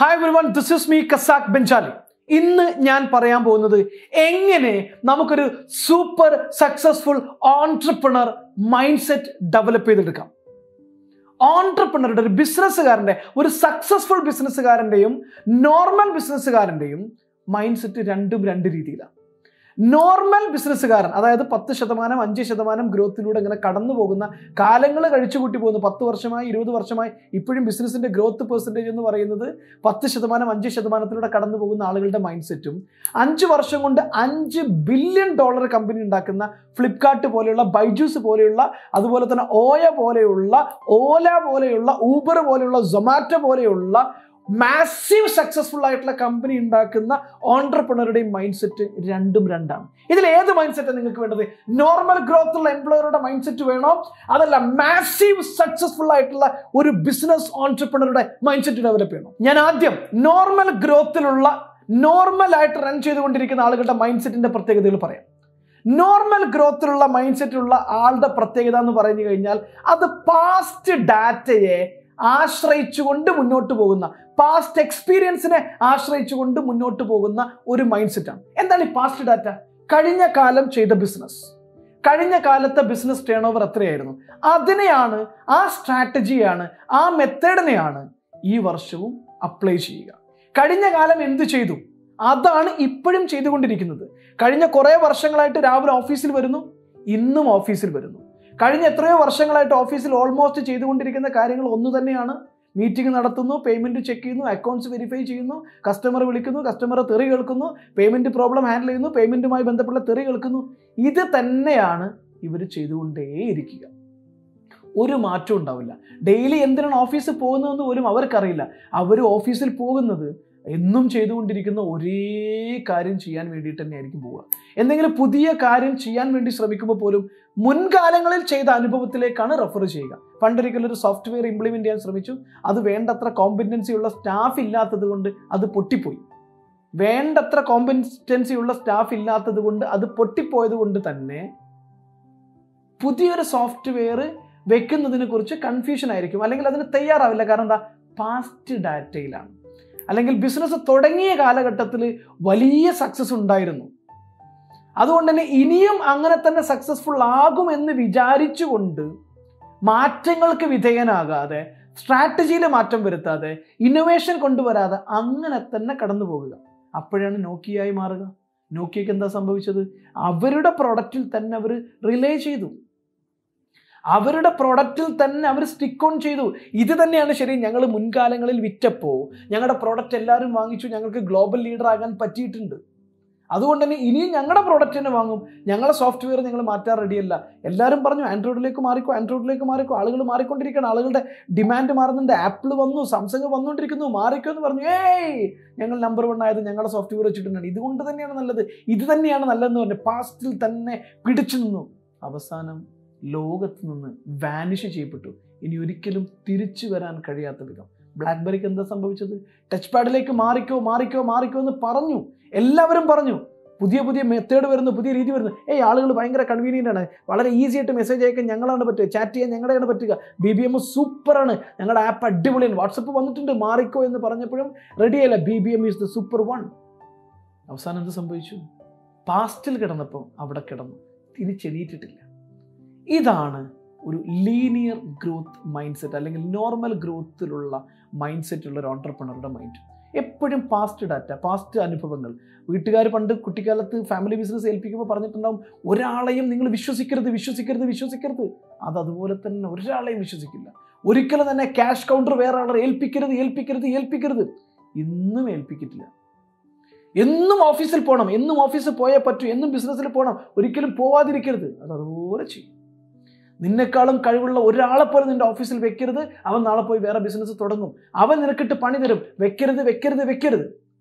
Hi everyone, this is me Casac Benjali. ഇന്ന് ഞാൻ പറയാൻ പോകുന്നത് എങ്ങനെ നമുക്കൊരു super successful entrepreneur mind set develop ചെയ്തെടുക്കാം. ഓൺട്രപ്രണറുടെ ഒരു ബിസിനസ്സുകാരൻ്റെ ഒരു സക്സസ്ഫുൾ ബിസിനസ്സുകാരൻ്റെയും നോർമൽ ബിസിനസ്സുകാരൻ്റെയും മൈൻഡ് സെറ്റ് രണ്ടും രണ്ട് രീതിയിലാണ്. നോർമൽ ബിസിനസ്സുകാരൻ, അതായത് 10%, 5% ഗ്രോത്തിലൂടെ ഇങ്ങനെ കടന്നു പോകുന്ന, കാലങ്ങൾ കഴിച്ചുകൂട്ടി പോകുന്നു, 10 വർഷമായി 20 വർഷമായി ഇപ്പോഴും ബിസിനസിന്റെ ഗ്രോത്ത് പെർസെൻറ്റേജ് എന്ന് പറയുന്നത് 10%, 5%-ലൂടെ കടന്നു പോകുന്ന ആളുകളുടെ മൈൻഡ് സെറ്റും, 5 വർഷം കൊണ്ട് $5 ബില്യൺ കമ്പനി ഉണ്ടാക്കുന്ന ഫ്ലിപ്കാർട്ട് പോലെയുള്ള, ബൈജൂസ് പോലെയുള്ള, അതുപോലെ തന്നെ ഓല പോലെയുള്ള, ഊബർ പോലെയുള്ള, സൊമാറ്റോ പോലെയുള്ള മാസീവ് സക്സസ്ഫുൾ ആയിട്ടുള്ള കമ്പനി ഉണ്ടാക്കുന്ന ഓൺട്രപ്രണറുടെയും മൈൻഡ് സെറ്റ് രണ്ടും രണ്ടാണ്. ഇതിൽ ഏത് മൈൻഡ് സെറ്റാണ് നിങ്ങൾക്ക് വേണ്ടത്? നോർമൽ ഗ്രോത്ത് ഉള്ള എംപ്ലോയറുടെ മൈൻഡ് സെറ്റ് വേണോ, അതല്ല മാസീവ് സക്സസ്ഫുൾ ആയിട്ടുള്ള ഒരു ബിസിനസ് ഓൺട്രപ്രണറുടെ മൈൻഡ് സെറ്റ് ഡെവലപ്പ് ചെയ്യണം? ഞാൻ ആദ്യം നോർമൽ ഗ്രോത്തിലുള്ള, നോർമലായിട്ട് റൺ ചെയ്തുകൊണ്ടിരിക്കുന്ന ആളുകളുടെ മൈൻഡ് സെറ്റിന്റെ പ്രത്യേകതകൾ പറയാം. നോർമൽ ഗ്രോത്തിലുള്ള മൈൻഡ് സെറ്റുള്ള ആളുടെ പ്രത്യേകത എന്ന് പറഞ്ഞു കഴിഞ്ഞാൽ അത് പാസ്റ്റ് ഡാറ്റയെ ആശ്രയിച്ചുകൊണ്ട് മുന്നോട്ട് പോകുന്ന, പാസ്റ്റ് എക്സ്പീരിയൻസിനെ ആശ്രയിച്ചുകൊണ്ട് മുന്നോട്ട് പോകുന്ന ഒരു മൈൻഡ് സെറ്റാണ്. എന്താണ് ഈ പാസ്റ്റ് ഡാറ്റ? കഴിഞ്ഞ കാലം ചെയ്ത ബിസിനസ്, കഴിഞ്ഞ കാലത്തെ ബിസിനസ് ടേൺ ഓവർ എത്രയായിരുന്നു, അതിനെയാണ്, ആ സ്ട്രാറ്റജിയാണ്, ആ മെത്തേഡിനെയാണ് ഈ വർഷവും അപ്ലൈ ചെയ്യുക. കഴിഞ്ഞ കാലം എന്ത് ചെയ്തു അതാണ് ഇപ്പോഴും ചെയ്തുകൊണ്ടിരിക്കുന്നത്. കഴിഞ്ഞ കുറേ വർഷങ്ങളായിട്ട് രാവിലെ ഓഫീസിൽ വരുന്നു, ഇന്നും ഓഫീസിൽ വരുന്നു. കഴിഞ്ഞ എത്രയോ വർഷങ്ങളായിട്ട് ഓഫീസിൽ ഓൾമോസ്റ്റ് ചെയ്തുകൊണ്ടിരിക്കുന്ന കാര്യങ്ങൾ ഒന്നു തന്നെയാണ്. മീറ്റിംഗ് നടത്തുന്നു, പേയ്മെന്റ് ചെക്ക് ചെയ്യുന്നു, അക്കൗണ്ട്സ് വെരിഫൈ ചെയ്യുന്നു, കസ്റ്റമർ വിളിക്കുന്നു, കസ്റ്റമറെ തെറി കേൾക്കുന്നു, പേയ്മെന്റ് പ്രോബ്ലം ഹാൻഡിൽ ചെയ്യുന്നു, പേയ്മെന്റുമായി ബന്ധപ്പെട്ട തെറി കേൾക്കുന്നു. ഇത് തന്നെയാണ് ഇവർ ചെയ്തുകൊണ്ടേയിരിക്കുക. ഒരു മാറ്റം ഉണ്ടാവില്ല. ഡെയിലി എന്തിനാണ് ഓഫീസിൽ പോകുന്നതെന്ന് പോലും അവർക്കറിയില്ല. അവർ ഓഫീസിൽ പോകുന്നത് എന്നും ചെയ്തുകൊണ്ടിരിക്കുന്ന ഒരേ കാര്യം ചെയ്യാൻ വേണ്ടിയിട്ട് തന്നെയായിരിക്കും പോവുക. എന്തെങ്കിലും പുതിയ കാര്യം ചെയ്യാൻ വേണ്ടി ശ്രമിക്കുമ്പോൾ പോലും മുൻകാലങ്ങളിൽ ചെയ്ത അനുഭവത്തിലേക്കാണ് റെഫർ ചെയ്യുക. പണ്ടൊരിക്കലും ഒരു സോഫ്റ്റ്വെയർ ഇംപ്ലിമെന്റ് ചെയ്യാൻ ശ്രമിച്ചു, അത് വേണ്ടത്ര കോമ്പറ്റൻസി ഉള്ള സ്റ്റാഫ് ഇല്ലാത്തത് കൊണ്ട് അത് പൊട്ടിപ്പോയി. വേണ്ടത്ര കോമ്പറ്റൻസി ഉള്ള സ്റ്റാഫ് ഇല്ലാത്തത് കൊണ്ട് അത് പൊട്ടിപ്പോയത് കൊണ്ട് തന്നെ പുതിയൊരു സോഫ്റ്റ്വെയർ വെക്കുന്നതിനെ കുറിച്ച് കൺഫ്യൂഷൻ ആയിരിക്കും, അല്ലെങ്കിൽ അതിന് തയ്യാറാവില്ല. കാരണം എന്താ? പാസ്റ്റ് ഡാറ്റയിലാണ്. അല്ലെങ്കിൽ ബിസിനസ് തുടങ്ങിയ കാലഘട്ടത്തിൽ വലിയ സക്സസ് ഉണ്ടായിരുന്നു, അതുകൊണ്ട് തന്നെ ഇനിയും അങ്ങനെ തന്നെ സക്സസ്ഫുൾ ആകുമെന്ന് വിചാരിച്ചുകൊണ്ട് മാറ്റങ്ങൾക്ക് വിധേയനാകാതെ, സ്ട്രാറ്റജിയിൽ മാറ്റം വരുത്താതെ, ഇന്നോവേഷൻ കൊണ്ടുവരാതെ അങ്ങനെ തന്നെ കടന്നു പോകുക. അപ്പോഴാണ് നോക്കിയായി മാറുക. നോക്കിയക്ക് എന്താ സംഭവിച്ചത്? അവരുടെ പ്രൊഡക്റ്റിൽ തന്നെ അവർ റിലേ ചെയ്തു, അവരുടെ പ്രൊഡക്റ്റിൽ തന്നെ അവർ സ്റ്റിക്ക് ഓൺ ചെയ്തു. ഇത് തന്നെയാണ് ശരി. ഞങ്ങൾ മുൻകാലങ്ങളിൽ വിറ്റപ്പോൾ ഞങ്ങളുടെ പ്രൊഡക്റ്റ് എല്ലാവരും വാങ്ങിച്ചു, ഞങ്ങൾക്ക് ഗ്ലോബൽ ലീഡർ ആകാൻ പറ്റിയിട്ടുണ്ട്, അതുകൊണ്ട് തന്നെ ഇനിയും ഞങ്ങളുടെ പ്രോഡക്റ്റ് തന്നെ വാങ്ങും, ഞങ്ങളുടെ സോഫ്റ്റ്വെയർ ഞങ്ങൾ മാറ്റാൻ റെഡിയല്ല. എല്ലാവരും പറഞ്ഞു ആൻഡ്രോയിഡിലേക്ക് മാറിക്കോ, ആളുകൾ മാറിക്കൊണ്ടിരിക്കുകയാണ്, ആളുകളുടെ ഡിമാൻഡ് മാറുന്നുണ്ട്, ആപ്പിൾ വന്നു, സാംസങ് വന്നുകൊണ്ടിരിക്കുന്നു, മാറിക്കോ എന്ന് പറഞ്ഞു. ഞങ്ങൾ നമ്പർ 1 ആയത് ഞങ്ങളുടെ സോഫ്റ്റ്വെയർ വെച്ചിട്ടുണ്ടാണ്, ഇതുകൊണ്ട് തന്നെയാണ് നല്ലത്, ഇത് തന്നെയാണ് നല്ലതെന്ന് പറഞ്ഞു പാസ്റ്റിൽ തന്നെ പിടിച്ചു നിന്നു. അവസാനം ലോകത്ത് നിന്ന് വാനിഷ് ചെയ്യപ്പെട്ടു. ഇനി ഒരിക്കലും തിരിച്ചു വരാൻ കഴിയാത്ത വിധം. ബ്ലാക്ക്ബെറിക്ക് എന്താ സംഭവിച്ചത്? ടച്ച് പാഡിലേക്ക് മാറിക്കോ എന്ന് പറഞ്ഞു, എല്ലാവരും പറഞ്ഞു. പുതിയ മെത്തേഡ് വരുന്നു, പുതിയ രീതി വരുന്നു. ആളുകൾ ഭയങ്കര കൺവീനിയൻ്റ് ആണ്, വളരെ ഈസി ആയിട്ട് മെസ്സേജ് അയക്കാൻ ഞങ്ങളാണ് പറ്റുക, ചാറ്റ് ചെയ്യാൻ ഞങ്ങളുടെയാണ് പറ്റുക, BBM സൂപ്പറാണ്, ഞങ്ങളുടെ ആപ്പ് അടിപൊളിയാണ്, വാട്സപ്പ് വന്നിട്ടുണ്ട്, മാറിക്കോ എന്ന് പറഞ്ഞപ്പോഴും റെഡിയല്ല. BBM is the super one. അവസാനം എന്ത് സംഭവിച്ചു? പാസ്റ്റിൽ കിടന്നപ്പോൾ അവിടെ കിടന്നു, തിരിച്ചെണീറ്റിട്ടില്ല. ഇതാണ് ഒരു ലീനിയർ ഗ്രോത്ത് മൈൻഡ് സെറ്റ്, അല്ലെങ്കിൽ നോർമൽ ഗ്രോത്തിലുള്ള മൈൻഡ് സെറ്റുള്ള ഒരു ഓൺട്രപ്രണറുടെ മൈൻഡ്. എപ്പോഴും പാസ്റ്റ് ഡാറ്റ, പാസ്റ്റ് അനുഭവങ്ങൾ. വീട്ടുകാർ പണ്ട് കുട്ടിക്കാലത്ത് ഫാമിലി ബിസിനസ് ഏൽപ്പിക്കുമ്പോൾ പറഞ്ഞിട്ടുണ്ടാവും, ഒരാളെയും നിങ്ങൾ വിശ്വസിക്കരുത്. അത് അതുപോലെ തന്നെ ഒരാളെയും വിശ്വസിക്കില്ല. ഒരിക്കലും തന്നെ ക്യാഷ് കൗണ്ടർ വേറെ ആളെ ഏൽപ്പിക്കരുത്. ഇന്നും ഏൽപ്പിക്കിട്ടില്ല. എന്നും ഓഫീസിൽ പോകണം, എന്നും ഓഫീസിൽ പോയേ പറ്റൂ, എന്നും ബിസിനസ്സിൽ പോകണം, ഒരിക്കലും പോവാതിരിക്കരുത്. അത് അതുപോലെ ചെയ്യും. നിന്നെക്കാളും കഴിവുള്ള ഒരാളെ പോലെ നിന്റെ ഓഫീസിൽ വെക്കരുത്. അവൻ നാളെ പോയി വേറെ ബിസിനസ് തുടങ്ങും, അവൻ നിനക്കിട്ട് പണി തരും. വെക്കരുത്.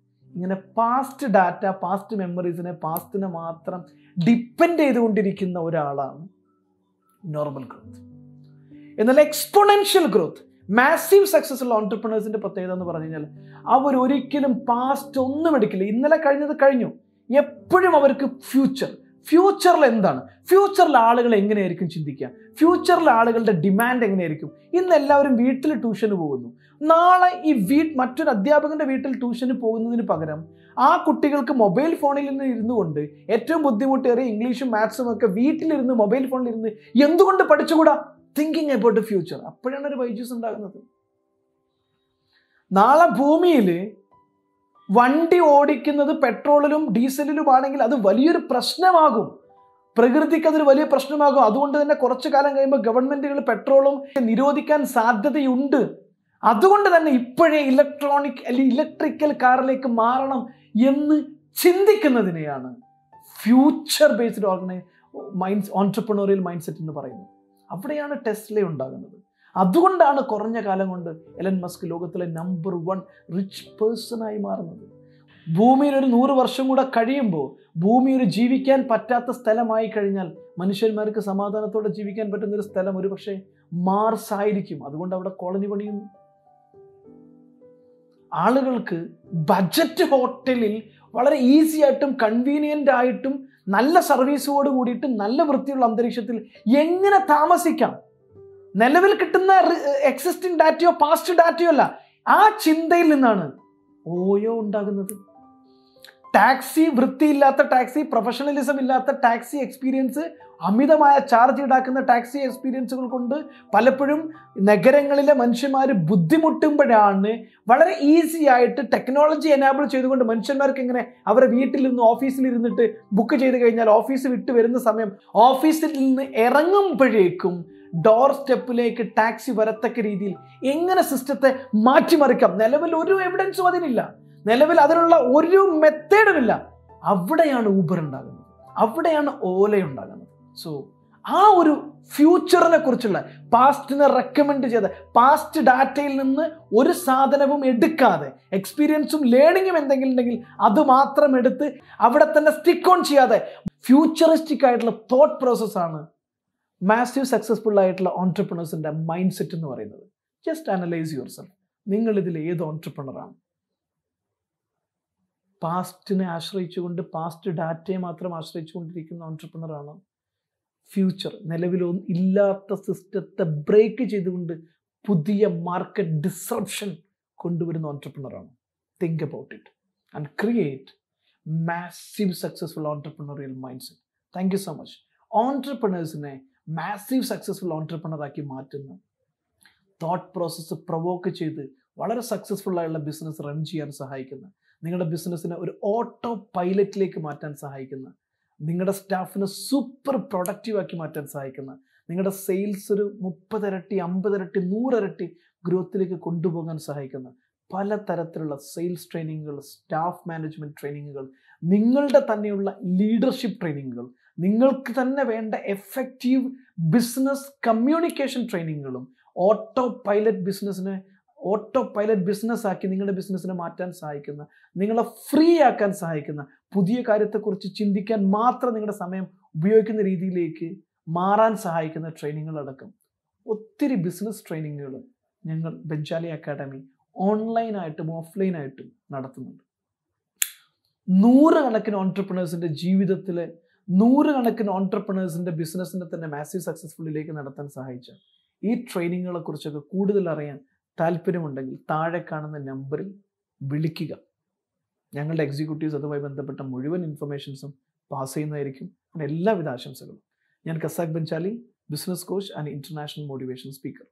ഇങ്ങനെ പാസ്റ്റ് ഡാറ്റ, പാസ്റ്റ് മെമ്മറീസിനെ, പാസ്റ്റിനെ മാത്രം ഡിപ്പെൻഡ് ചെയ്തുകൊണ്ടിരിക്കുന്ന ഒരാളാണ് നോർമൽ ഗ്രോത്ത്. എന്നാൽ എക്സ്പോണൻഷ്യൽ ഗ്രോത്ത്, മാസീവ് സക്സസ് ഉള്ള ഓൺട്രപ്രണേഴ്സിന്റെ പ്രത്യേകത എന്ന് പറഞ്ഞു കഴിഞ്ഞാൽ അവരൊരിക്കലും പാസ്റ്റ് ഒന്നും എടുക്കില്ല. ഇന്നലെ കഴിഞ്ഞത് കഴിഞ്ഞു. എപ്പോഴും അവർക്ക് ഫ്യൂച്ചറിൽ എന്താണ്, ഫ്യൂച്ചറിൽ ആളുകൾ എങ്ങനെയായിരിക്കും ചിന്തിക്കുക, ഫ്യൂച്ചറിൽ ആളുകളുടെ ഡിമാൻഡ് എങ്ങനെയായിരിക്കും. ഇന്ന് എല്ലാവരും വീട്ടിൽ ട്യൂഷന് പോകുന്നു. നാളെ ഈ മറ്റൊരു അധ്യാപകന്റെ വീട്ടിൽ ട്യൂഷന് പോകുന്നതിന് പകരം ആ കുട്ടികൾക്ക് മൊബൈൽ ഫോണിൽ നിന്ന് ഇരുന്നു കൊണ്ട് ഏറ്റവും ബുദ്ധിമുട്ടേറിയ ഇംഗ്ലീഷും മാത്സും ഒക്കെ വീട്ടിലിരുന്ന് മൊബൈൽ ഫോണിലിരുന്ന് എന്തുകൊണ്ട് പഠിച്ചുകൂടാ? Thinking about the future. അപ്പോഴാണ് ഒരു വൈജൂസ് ഉണ്ടാകുന്നത്. നാളെ ഭൂമിയിൽ വണ്ടി ഓടിക്കുന്നത് പെട്രോളിലും ഡീസലിലും ആണെങ്കിൽ അത് വലിയൊരു പ്രശ്നമാകും. പ്രകൃതിക്ക് അതൊരു വലിയ പ്രശ്നമാകും. അതുകൊണ്ട് തന്നെ കുറച്ചു കാലം കഴിയുമ്പോൾ ഗവൺമെന്റുകൾ പെട്രോളും നിരോധിക്കാൻ സാധ്യതയുണ്ട്. അതുകൊണ്ട് തന്നെ ഇപ്പോഴേ ഇലക്ട്രിക്കൽ കാറിലേക്ക് മാറണം എന്ന് ചിന്തിക്കുന്നതിനെയാണ് ഫ്യൂച്ചർ ബേസ്ഡ് ഓൺട്രപ്രണോറിയൽ മൈൻഡ് സെറ്റ് എന്ന് പറയുന്നത്. അവിടെയാണ് ടെസ്ല ഉണ്ടാകുന്നത്. അതുകൊണ്ടാണ് കുറഞ്ഞ കാലം കൊണ്ട് എലൻ മസ്ക് ലോകത്തിലെ നമ്പർ 1 റിച്ച് പേഴ്സണായി മാറുന്നത്. ഭൂമിയിൽ ഒരു 100 വർഷം കൂടെ കഴിയുമ്പോൾ ഭൂമി ഒരു ജീവിക്കാൻ പറ്റാത്ത സ്ഥലമായി കഴിഞ്ഞാൽ മനുഷ്യന്മാർക്ക് സമാധാനത്തോടെ ജീവിക്കാൻ പറ്റുന്ന ഒരു സ്ഥലം ഒരു പക്ഷേ മാർസ് ആയിരിക്കും. അതുകൊണ്ട് അവിടെ കോളനി പണിയുന്നു. ആളുകൾക്ക് ബഡ്ജറ്റ് ഹോട്ടലിൽ വളരെ ഈസി ആയിട്ടും കൺവീനിയൻ്റ് ആയിട്ടും നല്ല സർവീസോട് കൂടിയിട്ട് നല്ല വൃത്തിയുള്ള അന്തരീക്ഷത്തിൽ എങ്ങനെ താമസിക്കാം, നിലവിൽ കിട്ടുന്ന എക്സിസ്റ്റിംഗ് ഡാറ്റയോ പാസ്റ്റ് ഡാറ്റയോ അല്ല, ആ ചിന്തയിൽ നിന്നാണ് ഓയോ ഉണ്ടാകുന്നത്. ടാക്സി, വൃത്തിയില്ലാത്ത ടാക്സി, പ്രൊഫഷണലിസം ഇല്ലാത്ത ടാക്സി എക്സ്പീരിയൻസ്, അമിതമായ ചാർജ് ഈടാക്കുന്ന ടാക്സി എക്സ്പീരിയൻസുകൾ കൊണ്ട് പലപ്പോഴും നഗരങ്ങളിലെ മനുഷ്യന്മാർ ബുദ്ധിമുട്ടുമ്പോഴാണ് വളരെ ഈസി ആയിട്ട് ടെക്നോളജി എനാബിൾ ചെയ്തുകൊണ്ട് മനുഷ്യന്മാർക്ക് എങ്ങനെ അവരെ വീട്ടിലിരുന്ന് ഓഫീസിൽ ഇരുന്നിട്ട് ബുക്ക് ചെയ്ത് കഴിഞ്ഞാൽ ഓഫീസ് വിട്ട് വരുന്ന സമയം ഓഫീസിൽ നിന്ന് ഇറങ്ങുമ്പോഴേക്കും ഡോർ സ്റ്റെപ്പിലേക്ക് ടാക്സി വരത്തക്ക രീതിയിൽ എങ്ങനെ സിസ്റ്റത്തെ മാറ്റിമറിക്കാം. നിലവിൽ ഒരു എവിഡൻസും അതിനില്ല, നിലവിൽ അതിനുള്ള ഒരു മെത്തേഡും ഇല്ല. അവിടെയാണ് ഊബർ ഉണ്ടാകുന്നത്, അവിടെയാണ് ഓല ഉണ്ടാകുന്നത്. സോ ആ ഒരു ഫ്യൂച്ചറിനെ കുറിച്ചുള്ള പാസ്റ്റിനെ റെക്കമെൻഡ് ചെയ്ത് പാസ്റ്റ് ഡാറ്റയിൽ നിന്ന് ഒരു സാധനവും എടുക്കാതെ എക്സ്പീരിയൻസും ലേണിങ്ങും എന്തെങ്കിലും ഉണ്ടെങ്കിൽ അത് മാത്രം എടുത്ത് അവിടെ തന്നെ സ്റ്റിക്ക് ഓൺ ചെയ്യാതെ ഫ്യൂച്ചറിസ്റ്റിക് ആയിട്ടുള്ള തോട്ട് പ്രോസസ്സാണ് മാസീവ് സക്സസ്ഫുൾ ആയിട്ടുള്ള ഓൺട്രപ്രണേഴ്സിൻ്റെ മൈൻഡ് സെറ്റ് എന്ന് പറയുന്നത്. Just analyse your self. നിങ്ങൾ ഇതിൽ ഏത് ഓൺട്രപ്രണറാണ്? പാസ്റ്റിനെ ആശ്രയിച്ചുകൊണ്ട് പാസ്റ്റ് ഡാറ്റയെ മാത്രം ആശ്രയിച്ചുകൊണ്ടിരിക്കുന്ന ഓൺട്രപ്രണറാണ്? ഫ്യൂച്ചർ നിലവിലൊന്നും ഇല്ലാത്ത സിസ്റ്റത്തെ ബ്രേക്ക് ചെയ്തുകൊണ്ട് പുതിയ മാർക്കറ്റ് ഡിസ്റപ്ഷൻ കൊണ്ടുവരുന്ന ഓൺട്രപ്രണറാണ്? Think about it and create massive successful entrepreneurial mindset. Thank you so much. ഓൺട്രപ്രണേഴ്സിനെ മാസീവ് സക്സസ്ഫുൾ ഓൺട്രപ്രണറാക്കി മാറ്റുന്ന തോട്ട് പ്രോസസ്സ് പ്രൊവോക്ക് ചെയ്ത് വളരെ സക്സസ്ഫുൾ ആയുള്ള ബിസിനസ് റൺ ചെയ്യാൻ സഹായിക്കുന്ന, നിങ്ങളുടെ ബിസിനസ്സിനെ ഒരു ഓട്ടോ പൈലറ്റിലേക്ക് മാറ്റാൻ സഹായിക്കുന്ന, നിങ്ങളുടെ സ്റ്റാഫിനെ സൂപ്പർ പ്രൊഡക്റ്റീവ് ആക്കി മാറ്റാൻ സഹായിക്കുന്ന, നിങ്ങളുടെ സെയിൽസ് ഒരു 30 ഇരട്ടി 50 ഇരട്ടി 100 ഇരട്ടി ഗ്രോത്തിലേക്ക് കൊണ്ടുപോകാൻ സഹായിക്കുന്ന പലതരത്തിലുള്ള സെയിൽസ് ട്രെയിനിങ്ങുകൾ, സ്റ്റാഫ് മാനേജ്മെൻറ്റ് ട്രെയിനിങ്ങുകൾ, നിങ്ങളുടെ തന്നെയുള്ള ലീഡർഷിപ്പ് ട്രെയിനിങ്ങുകൾ, നിങ്ങൾക്ക് തന്നെ വേണ്ട എഫക്റ്റീവ് ബിസിനസ് കമ്മ്യൂണിക്കേഷൻ ട്രെയിനിങ്ങുകളും ഓട്ടോ പൈലറ്റ് ബിസിനസ് ആക്കി നിങ്ങളുടെ ബിസിനസ്സിനെ മാറ്റാൻ സഹായിക്കുന്ന, നിങ്ങളെ ഫ്രീ ആക്കാൻ സഹായിക്കുന്ന, പുതിയ കാര്യത്തെക്കുറിച്ച് ചിന്തിക്കാൻ മാത്രം നിങ്ങളുടെ സമയം ഉപയോഗിക്കുന്ന രീതിയിലേക്ക് മാറാൻ സഹായിക്കുന്ന ട്രെയിനിങ്ങുകളടക്കം ഒത്തിരി ബിസിനസ് ട്രെയിനിങ്ങുകൾ ഞങ്ങൾ ബെഞ്ചാലി അക്കാഡമി ഓൺലൈനായിട്ടും ഓഫ്ലൈനായിട്ടും നടത്തുന്നുണ്ട്. 100 കണക്കിന് ഓൺട്രപ്രണേഴ്സിൻ്റെ ജീവിതത്തിലെ 100 കണക്കിന് ഓൺട്രപ്രണേഴ്സിൻ്റെ ബിസിനസ്സിനെ തന്നെ മാസീവ് സക്സസ്ഫുള്ളിലേക്ക് നടത്താൻ സഹായിച്ച ഈ ട്രെയിനിങ്ങുകളെ കുറിച്ചൊക്കെ കൂടുതൽ അറിയാൻ താല്പര്യമുണ്ടെങ്കിൽ താഴെ കാണുന്ന നമ്പറിൽ വിളിക്കുക. ഞങ്ങളുടെ എക്സിക്യൂട്ടീവ്സ് അതുമായി ബന്ധപ്പെട്ട മുഴുവൻ ഇൻഫർമേഷൻസും പാസ് ചെയ്യുന്നതായിരിക്കും. എല്ലാവിധ ആശംസകളും. ഞാൻ കസാക് ബെഞ്ചാലി, business coach and international motivation speaker.